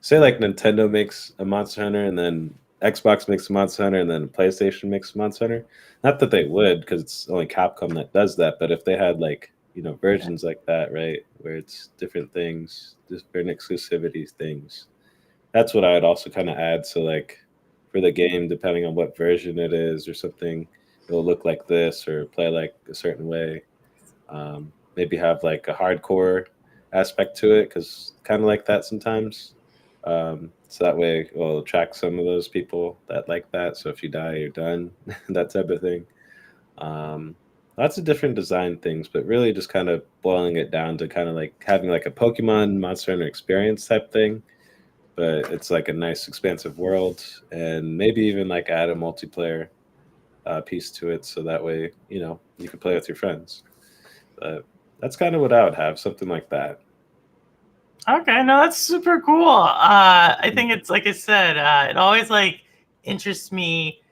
say like Nintendo makes a Monster Hunter, and then Xbox makes Monster Hunter and then PlayStation makes Monster Hunter. Not that they would, because it's only Capcom that does that. But if they had like versions like that, right, where it's different things, different exclusivity things, that's what I'd also kind of add. So like for the game, depending on what version it is or something, it'll look like this or play like a certain way. Maybe have like a hardcore aspect to it because kind of like that sometimes. So that way we'll attract some of those people that like that. So if you die, you're done, that type of thing. Um, Lots of different design things, but really just kind of boiling it down to kind of like having like a Pokemon Monster Hunter experience type thing. But it's like a nice expansive world, and maybe even like add a multiplayer piece to it, so that way you can play with your friends. But that's kind of what I would have, something like that. Okay, no, that's super cool. I think it's like I said, it always like interests me.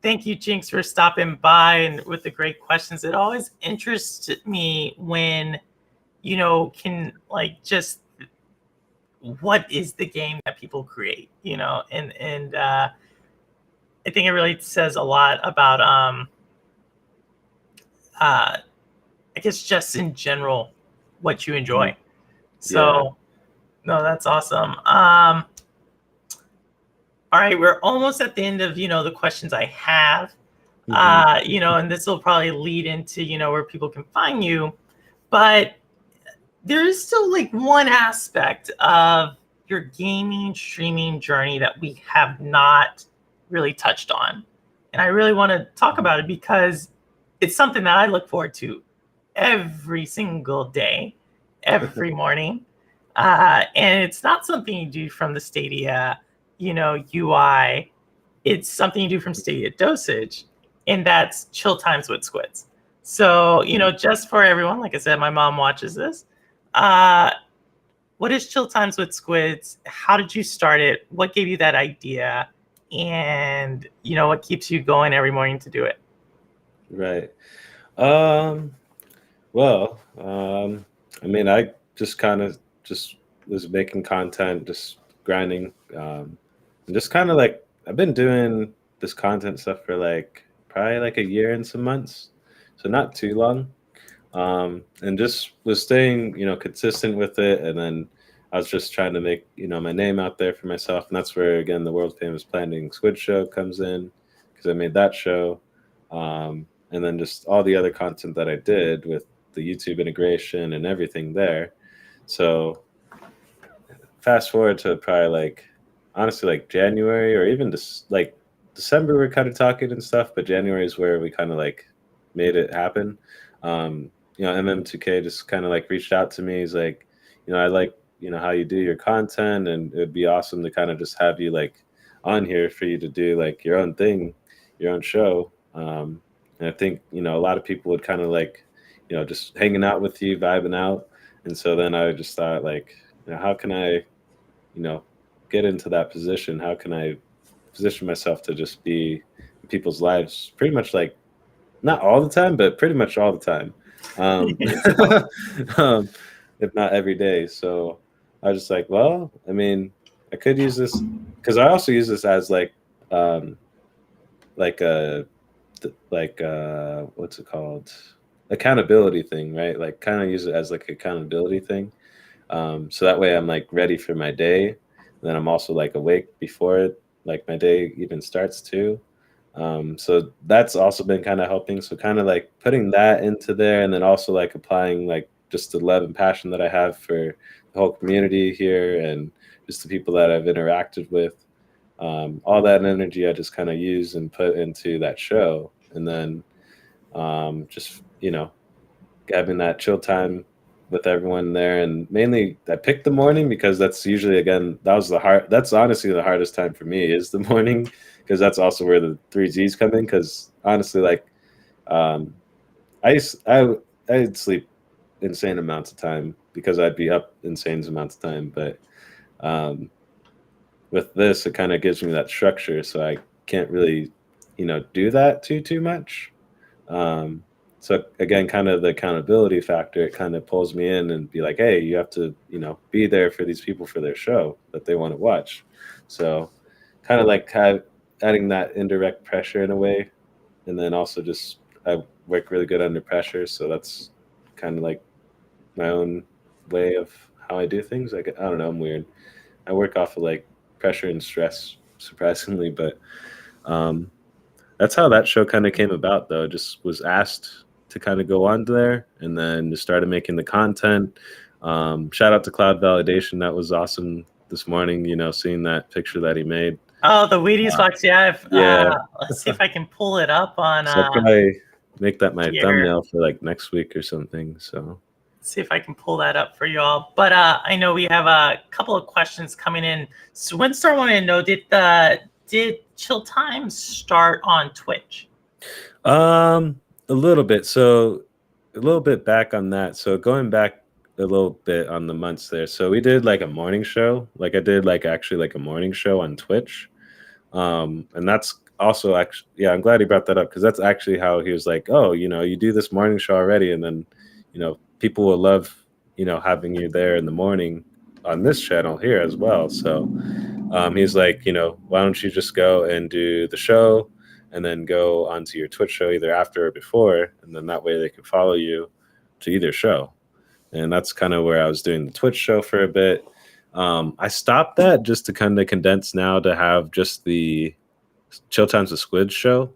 Thank you, Jinx, for stopping by and with the great questions. It always interests me when can like just what is the game that people create, and I think it really says a lot about I guess just in general what you enjoy. So no, that's awesome. All right, we're almost at the end of the questions I have. And this will probably lead into where people can find you, but there is still like one aspect of your gaming streaming journey that we have not really touched on, and I really want to talk about it because it's something that I look forward to every single day, every morning. And it's not something you do from the Stadia, UI. It's something you do from Stadia Dosage, and that's chill times with Squidzzz. So, just for everyone, like I said, my mom watches this. What is chill times with Squidzzz? How did you start it? What gave you that idea? And what keeps you going every morning to do it? Right. Well, I mean, I just kind of just was making content, just grinding, and just kind of like I've been doing this content stuff for like probably like a year and some months, so not too long. And just was staying, consistent with it, and then I was just trying to make, my name out there for myself, and that's where again the world famous Planning Squid show comes in because I made that show, and then just all the other content that I did with the YouTube integration and everything there. So fast forward to probably like honestly like January or even just like December we're kind of talking and stuff, but January is where we kind of like made it happen. MM2K just kind of like reached out to me. He's like, I like how you do your content, and it'd be awesome to kind of just have you like on here for you to do like your own thing, your own show. And I think a lot of people would kind of like just hanging out with you, vibing out. And so then I just thought like, how can I get into that position? How can I position myself to just be in people's lives pretty much like not all the time, but pretty much all the time, if not every day. So I was just like, well, I mean, I could use this because I also use this as like a what's it called, accountability thing, right? Like kind of use it as like accountability thing. So that way I'm like ready for my day. And then I'm also like awake before like my day even starts too. So that's also been kind of helping. So kind of like putting that into there, and then also like applying like just the love and passion that I have for the whole community here and just the people that I've interacted with. All that energy I just kind of use and put into that show. And then just, having that chill time with everyone there. And mainly I picked the morning because that's usually, again, that's honestly the hardest time for me is the morning, because that's also where the 3Gs come in. Because honestly, like I'd sleep insane amounts of time because I'd be up insane amounts of time. But with this, it kind of gives me that structure, so I can't really, do that too much. So again, kind of the accountability factor, it kind of pulls me in and be like, hey, you have to, be there for these people for their show that they want to watch. So kind of like adding that indirect pressure in a way, and then also just I work really good under pressure, so that's kind of like my own way of how I do things. Like I don't know, I'm weird. I work off of like pressure and stress, surprisingly, but um, that's how that show kind of came about. Though, just was asked to kind of go on there, and then just started making the content. Shout out to Cloud Validation. That was awesome this morning. You know, seeing that picture that he made. Oh, the Wheaties box. Yeah, Yeah. let's see if I can pull it up on. So I'll probably make that my here. thumbnail for like next week or something. So Let's see if I can pull that up for you all. But I know we have a couple of questions coming in. So Windstar wanted to know, did Chill Time start on Twitch? a little bit. So a little bit back on that. So going back a little bit on the months there. So we did like a morning show. Like I did like actually like a morning show on Twitch. And that's also actually, yeah, I'm glad he brought that up, because that's actually how he was like, oh, you know, you do this morning show already, and then, you know, people will love, you know, having you there in the morning on this channel here as well. So he's like, you know, why don't you just go and do the show and then go onto your Twitch show either after or before, and then that way they can follow you to either show. And that's kind of where I was doing the Twitch show for a bit. I stopped that just to kind of condense now to have just the Chill Times with Squidzzz show.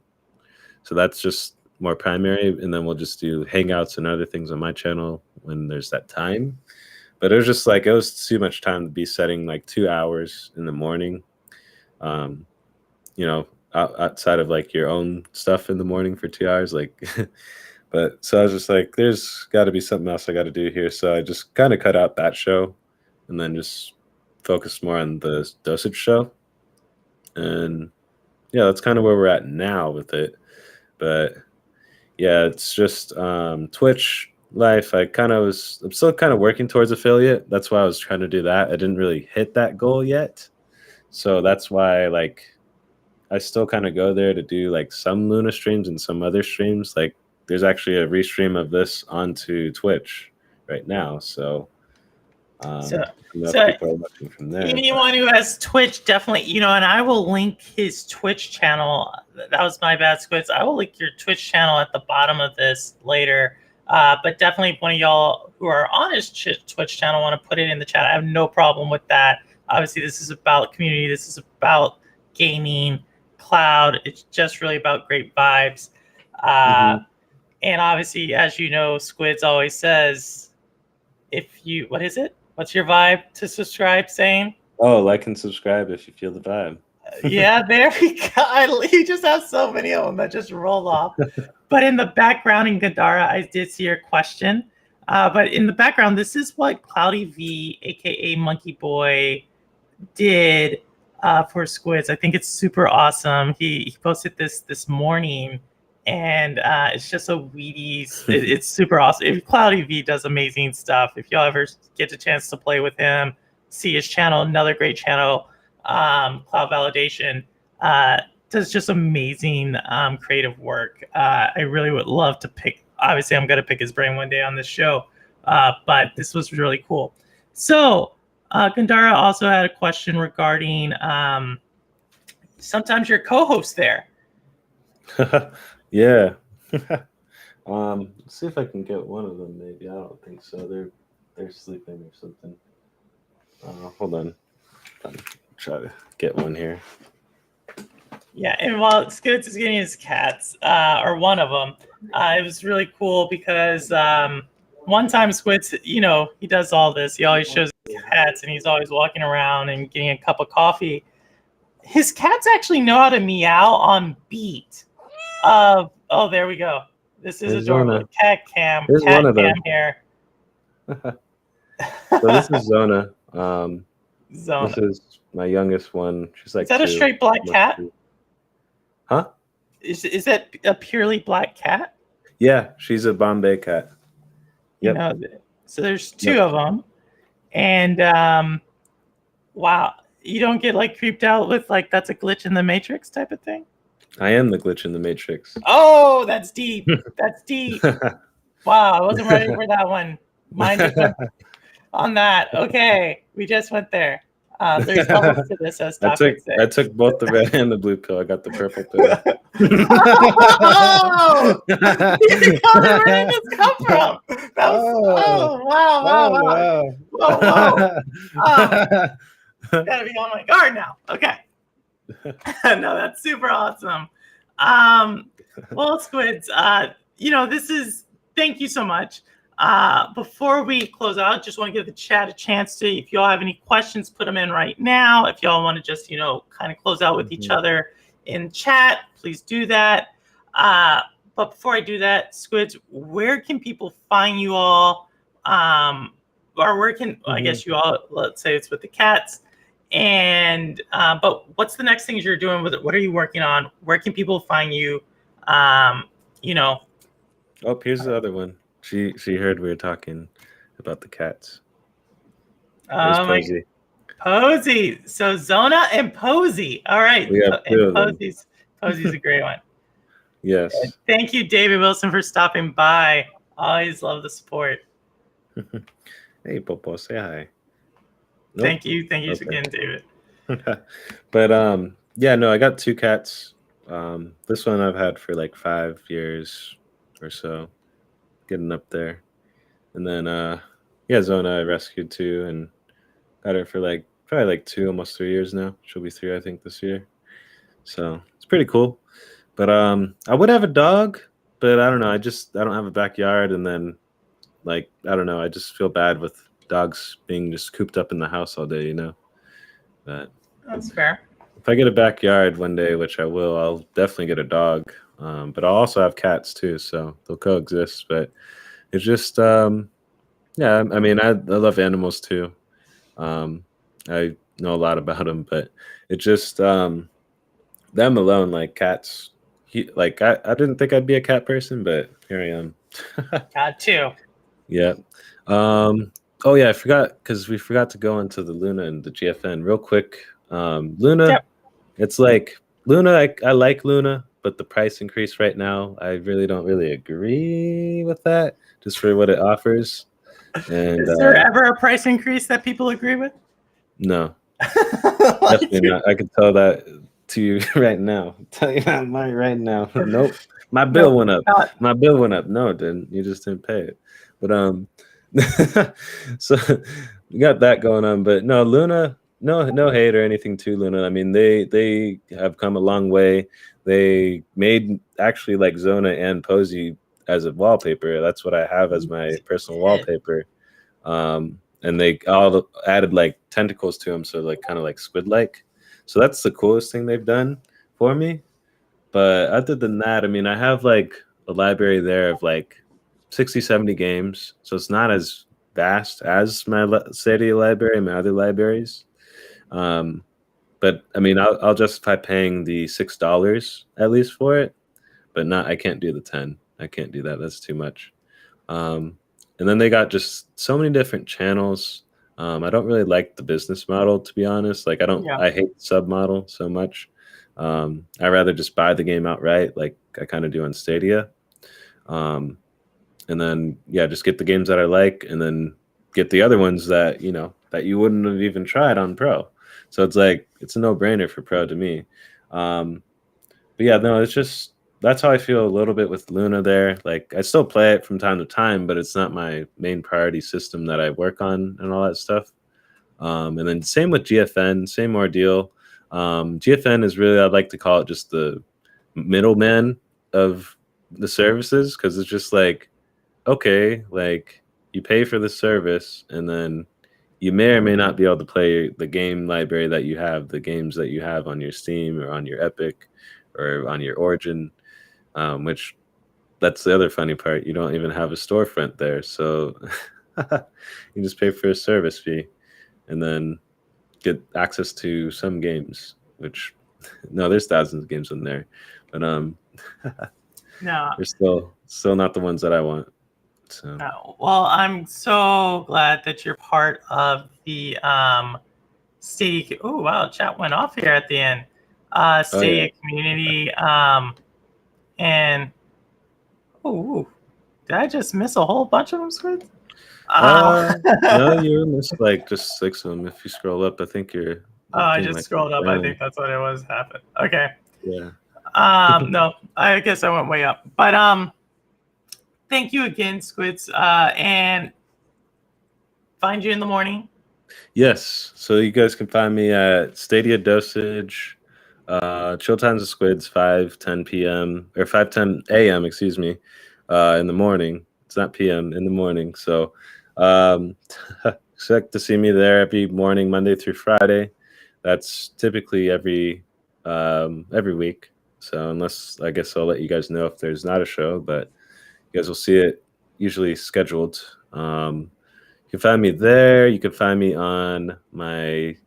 So that's just more primary, and then we'll just do hangouts and other things on my channel when there's that time. But it was just like, it was too much time to be setting like 2 hours in the morning, you know, outside of like your own stuff in the morning for 2 hours. Like, but so I was just like, there's got to be something else I got to do here. So I just kind of cut out that show and then just focus more on the dosage show. And yeah, that's kind of where we're at now with it. But yeah, it's just Twitch life. I'm still kind of working towards affiliate. That's why I was trying to do that. I didn't really hit that goal yet. So that's why like I still kind of go there to do like some Luna streams and some other streams. Like there's actually a restream of this onto Twitch right now. So people are watching from there. Anyone who has Twitch, definitely, you know, and I will link his Twitch channel. That was my bad, Squidzzz. I will link your Twitch channel at the bottom of this later. But definitely, one of y'all who are on his Twitch channel want to put it in the chat. I have no problem with that. Obviously, this is about community. This is about gaming, cloud. It's just really about great vibes. And obviously, as you know, Squidzzz always says, what is it? What's your vibe to subscribe saying? Oh, like and subscribe if you feel the vibe. Yeah, there we go. He just has so many of them that just roll off. But in the background, in Gandara, I did see your question. But in the background, this is what Cloudy V, aka Monkey Boy, did for Squidzzz. I think it's super awesome. He posted this morning, and it's just a Wheaties. It's super awesome. Cloudy V does amazing stuff. If y'all ever get a chance to play with him, see his channel, another great channel, Cloud Validation, does just amazing creative work. I really would love to pick. Obviously, I'm going to pick his brain one day on this show, but this was really cool. So Gandara also had a question regarding sometimes your co-host there. Yeah. Let's see if I can get one of them. Maybe I don't think so. They're sleeping or something. Hold on. I'll try to get one here. Yeah, and while Squidzzz is getting his cats, or one of them, it was really cool because one time Squidzzz, you know, he does all this. He always shows cats, and he's always walking around and getting a cup of coffee. His cats actually know how to meow on beat. Oh, there we go. This is adorable. Cat cam. Here's cat one of them. Cam here. So this is Zona. Zona. This is my youngest one. She's like, is that a straight black cat? Huh? Is that a purely black cat? Yeah, she's a Bombay cat. Yep. You know, so there's two of them, and wow, you don't get like creeped out with like that's a glitch in the Matrix type of thing. I am the glitch in the Matrix. Oh, that's deep. That's deep. Wow, I wasn't ready for that one. Mine just went on that. Okay, we just went there. There's levels to this, as topics say. I took both the red and the blue pill. I got the purple pill. Oh! Where did this come from? That was wow. Whoa. Gotta be on my guard now. Okay. No, that's super awesome. Well, Squidz, thank you so much. Before we close out, just want to give the chat a chance to, if y'all have any questions, put them in right now. If y'all want to just, kind of close out with each other in chat, please do that. But before I do that, Squidz, where can people find you all? Or where can, I guess you all, let's say it's with the cats. And, but what's the next things you're doing with it? What are you working on? Where can people find you? Oh, here's the other one. She heard we were talking about the cats. Oh my God. Posey. So Zona and Posey. All right. We have two of them. Posey's a great one. Yes. Thank you, David Wilson, for stopping by. Always love the support. Hey, Popo, say hi. Nope. Thank you again, David. But yeah, no, I got two cats. This one I've had for like 5 years or so, getting up there. And then Zona I rescued too, and got her for probably like 2, almost 3 years now. She'll be 3, I think, this year. So it's pretty cool. But I would have a dog, but I don't know. I don't have a backyard, and then I don't know. I just feel bad with dogs being just cooped up in the house all day, But that's fair. If I get a backyard one day, which I will, I'll definitely get a dog. But I'll also have cats too, so they'll coexist. But it's just, I mean, I love animals too. I know a lot about them, but it's just them alone, like cats. I didn't think I'd be a cat person, but here I am. Got two. Yeah. Oh yeah, I forgot, because we forgot to go into the Luna and the GFN real quick. Luna, yep. It's like Luna. I like Luna, but the price increase right now, I really don't agree with that. Just for what it offers. And is there ever a price increase that people agree with? No, definitely not. I can tell that to you right now. Tell you that right now. Nope. My bill went up. My bill went up. No, it didn't. You just didn't pay it. But so we got that going on. But no, Luna, no hate or anything to Luna. I mean, they have come a long way. They made actually like Zona and Posey as a wallpaper. That's what I have as my personal wallpaper. And they all added like tentacles to them, so like kind of like squid-like. So that's the coolest thing they've done for me. But other than that, I mean, I have like a library there of like 60, 70 games. So it's not as vast as my Stadia library and my other libraries. But I mean, I'll justify paying the $6 at least for it, but I can't do the 10. I can't do that. That's too much. And then they got just so many different channels. I don't really like the business model, to be honest. Like I hate the sub model so much. I rather just buy the game outright, like I kind of do on Stadia. And then just get the games that I like, and then get the other ones that that you wouldn't have even tried on Pro. So it's like it's a no-brainer for Pro to me. But yeah, no, it's just that's how I feel a little bit with Luna there. Like I still play it from time to time, but it's not my main priority system that I work on and all that stuff. And then same with GFN, same ordeal. GFN is really, I'd like to call it just the middleman of the services, because it's just like, okay, like you pay for the service, and then you may or may not be able to play the game library that you have, the games that you have on your Steam or on your Epic or on your Origin, which that's the other funny part. You don't even have a storefront there. So you just pay for a service fee and then get access to some games, which no, there's thousands of games in there, but no, they're still not the ones that I want. So well, I'm so glad that you're part of the Stadia. Oh wow, chat went off here at the end. Stadia community. And did I just miss a whole bunch of them, Squid? No, you missed like just 6 of them. If you scroll up, I think your I thing just might scrolled up. I down. think that's what it was happened. Okay. Yeah. No, I guess I went way up. But thank you again, Squidz. And find you in the morning. Yes. So you guys can find me at Stadia Dosage, Chill Times of Squids, 5:10 p.m. or 5:10 a.m. Excuse me, in the morning. It's not p.m. in the morning. So expect to see me there every morning, Monday through Friday. That's typically every week. So unless I guess I'll let you guys know if there's not a show, but you guys will see it usually scheduled. You can find me there. You can find me on my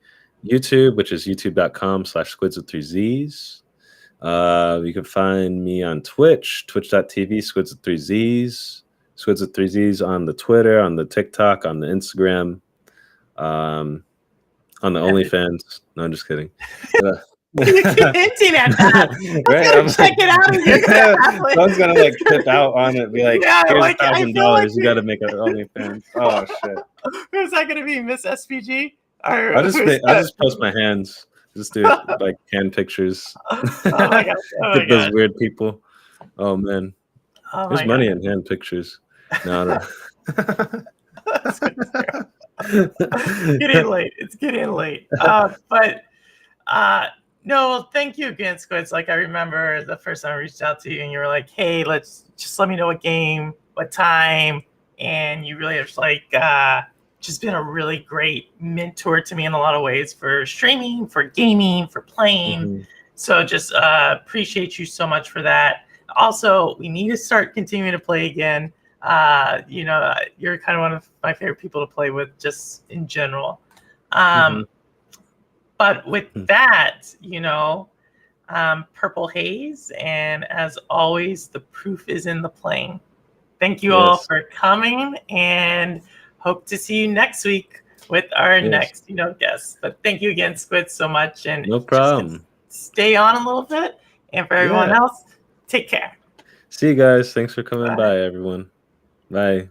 YouTube, which is youtube.com/squidz with 3Zs. You can find me on Twitch, twitch.tv, squids with 3Zs. Squids with 3Zs on the Twitter, on the TikTok, on the Instagram, on the OnlyFans. No, I'm just kidding. You keep hinting at that. Right? I'm check it out. And you're I was gonna like tip out on it, be like, yeah, here's like, I feel like $1,000. You got to make an OnlyFans. Oh shit! Who's that going to be, Miss SPG? I'll just post my hands. Just do it like hand pictures. Oh my gosh! Oh my Get those gosh. weird people. Oh man, Oh there's my money God. in hand pictures. No. It's getting late. It's getting late. But no, thank you again, Squids. Like, I remember the first time I reached out to you and you were like, hey, let's just let me know what game, what time. And you really have like just been a really great mentor to me in a lot of ways for streaming, for gaming, for playing. Mm-hmm. So just appreciate you so much for that. Also, we need to start continuing to play again. You're kind of one of my favorite people to play with just in general. But with that, Purple Haze, and as always, the proof is in the playing. Thank you all for coming, and hope to see you next week with our next, guest. But thank you again, Squid, so much, and no problem. Stay on a little bit, and for everyone else, take care. See you guys. Thanks for coming by, everyone. Bye.